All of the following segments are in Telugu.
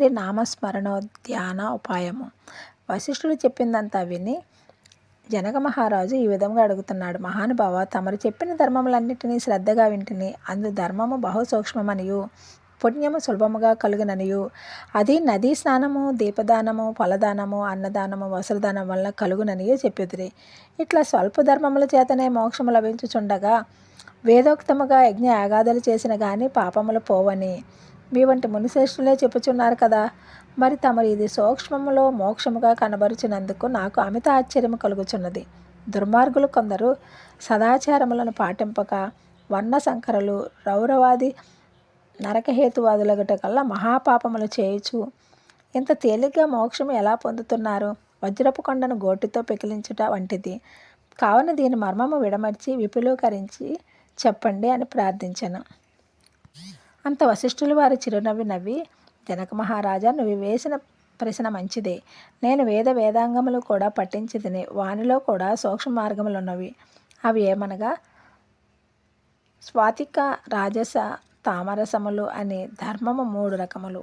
శ్రీహరి నామస్మరణోధ్యాన ఉపాయము. వశిష్ఠుడు చెప్పిందంతా విని జనక మహారాజు ఈ విధంగా అడుగుతున్నాడు. మహానుభావ, తమరు చెప్పిన ధర్మములన్నిటినీ శ్రద్ధగా వింటిని. అందు ధర్మము బహు సూక్ష్మమనియు పుణ్యము సులభముగా కలుగుననియు అది నదీ స్నానము, దీపదానము, ఫలదానము, అన్నదానము, వస్త్రదానం వల్ల కలుగుననియు చెప్పుదురి. ఇట్లా స్వల్ప ధర్మముల చేతనే మోక్షము లభించుచుండగా వేదోక్తముగా యజ్ఞ యాగాదులు చేసిన గాని పాపములు పోవని మీ వంటి మునిశ్రేష్ఠులే చెప్పుచున్నారు కదా. మరి తమరు ఇది సూక్ష్మములో మోక్షముగా కనబరుచినందుకు నాకు అమిత ఆశ్చర్యము కలుగుచున్నది. దుర్మార్గులు కొందరు సదాచారములను పాటింపక వర్ణ సంకరులు, రౌరవాది నరకహేతువాదులగుట కల్లా మహాపాపములు చేయుచు ఇంత తేలిగ్గా మోక్షము ఎలా పొందుతున్నారు? వజ్రపు కొండను గోటితో పెకిలించుట వంటిది. కావున దీని మర్మము విడమర్చి విపులీకరించి చెప్పండి అని ప్రార్థించాను. అంత వశిష్ఠులు వారి చిరునవ్వి నవ్వి, జనక మహారాజా, నువ్వు వేసిన ప్రశ్న మంచిదే. నేను వేదాంగములు కూడా పఠించితిని. వానిలో కూడా సూక్ష్మ మార్గములున్నవి. అవి ఏమనగా స్వాతిక, రాజస, తామరసములు అని ధర్మము 3 రకములు.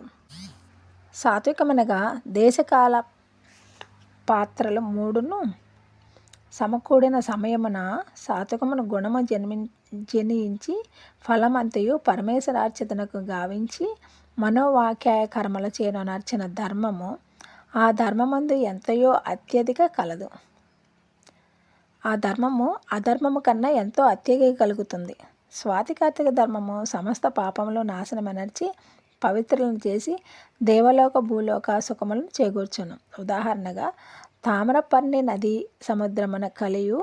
సాత్వికమనగా దేశకాల పాత్రలు 3ను సమకూడిన సమయమున సాత్వికమును గుణము జనించి ఫలమంతయు పరమేశ్వరార్చితనకు గావించి మనోవాక్యాయ కర్మల చేను నర్చిన ధర్మము. ఆ ధర్మమందు ఎంతయో అత్యధిక కలదు. ఆ ధర్మము అధర్మము కన్నా ఎంతో అత్యధిక కలుగుతుంది. స్వాతికార్తిక ధర్మము సమస్త పాపములు నాశనమనర్చి పవిత్రులను చేసి దేవలోక భూలోక సుఖములను చేకూర్చును. ఉదాహరణగా తామ్రపర్ణి నది సముద్రమున కలియు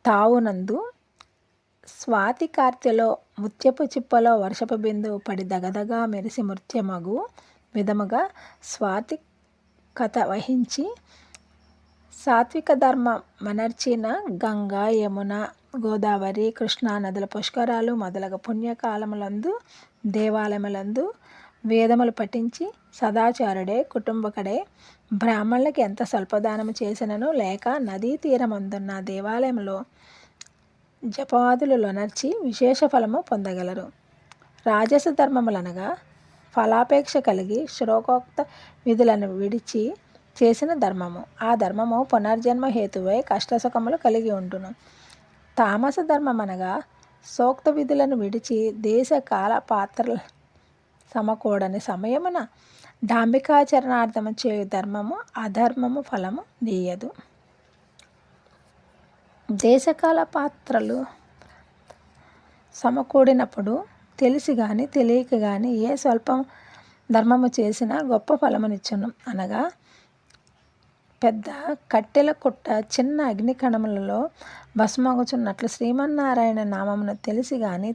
తావునందు స్వాతి కార్తెలో ముత్యపు చిప్పలో వర్షపు బిందువు పడి దగదగా మెరిసి మృత్యమగు విధముగా స్వాతి కథ వహించి సాత్విక ధర్మ మనర్చిన గంగా, యమున, గోదావరి, కృష్ణా నదుల పుష్కరాలు మొదలగు పుణ్యకాలములందు దేవాలయములందు వేదములు పఠించి సదాచారుడే కుటుంబకడే బ్రాహ్మణులకి ఎంత స్వల్పదానము చేసినను లేక నదీ తీరమందున్న దేవాలయంలో జపవాదులు లొనర్చి విశేష ఫలము పొందగలరు. రాజస ధర్మములనగా ఫలాపేక్ష కలిగి శ్లోకోక్త విధులను విడిచి చేసిన ధర్మము. ఆ ధర్మము పునర్జన్మ హేతువై కష్టసుఖములు కలిగి ఉండును. తామస ధర్మం అనగా సోక్త విధులను విడిచి దేశ కాల పాత్రల సమకూడని సమయమున డాంబికాచరణార్థము చేయు ధర్మము. అధర్మము ఫలము నీయదు. దేశకాల పాత్రలు సమకూడినప్పుడు తెలిసి కానీ తెలియక కానీ ఏ స్వల్పం ధర్మము చేసినా గొప్ప ఫలమునిచ్చును. అనగా పెద్ద కట్టెల కుట్ట చిన్న అగ్నికణములలో భస్మగుచున్నట్లు శ్రీమన్నారాయణ నామమును తెలిసి కానీ